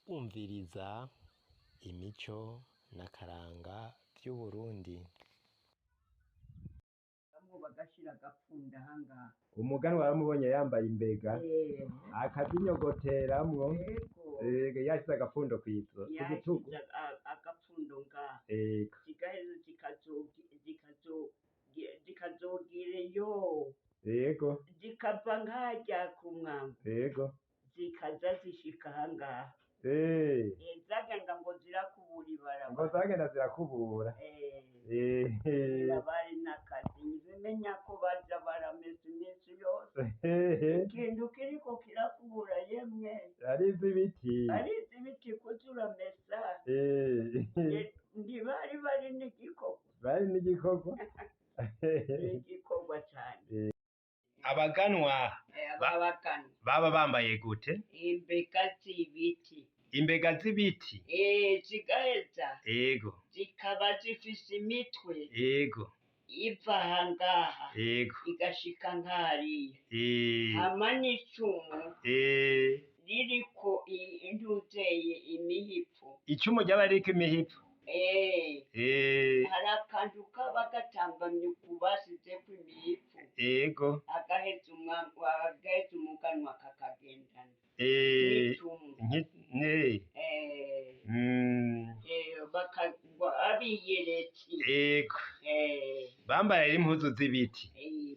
umviriza imico n'akaranga vy'Uburundi. Bagashira agapfunda ahangaha. Umuganwa waramubonye yambaye imbega akazinyogoteramwo yashize agapfundo kugitugu agapfundo ngaha zigaheza zikazogireyo zikava nkarya ku mwambo zikaza zishika ahangaha zagenda ngo zirakubura ibarabara zagenda zirakubura bari n'akazi ntibimenya ko baja baramesa iminsi yose ikintu kiriko kirakubura yemwe ari iz'ibiti kuza uramesa ntibari n'igikorwa igikorwa cane. Abaganwa baba bambaye gute? Imbega z'ibiti zigaheza zikaba zifise imitwe iva ahangaha igashika nkariya hama n'icumu ririko intuzeye imihipu. Icumu ryaba ririko imihipu hari akantu kaba gatambamye kubasizeko imihipu agaheza umuganwa kakagendana abiyeretse bambaye impuzu z'ibiti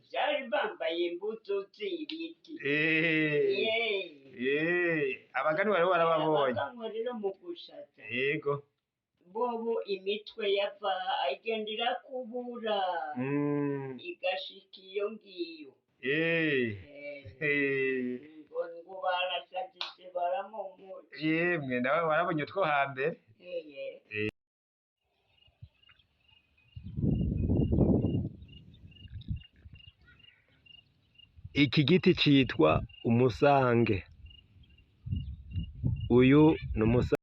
vyari bambaye impuzu z'ibiti abaganwa rero warababonye rero mu gushaza bobo imitwe yava igenda irakubura igashika iyo ngiyo ngo barashajije baramumuca yemwe nawe warabonye utwo hambere. Iki giti citwa umusange. Uyu ni umusange.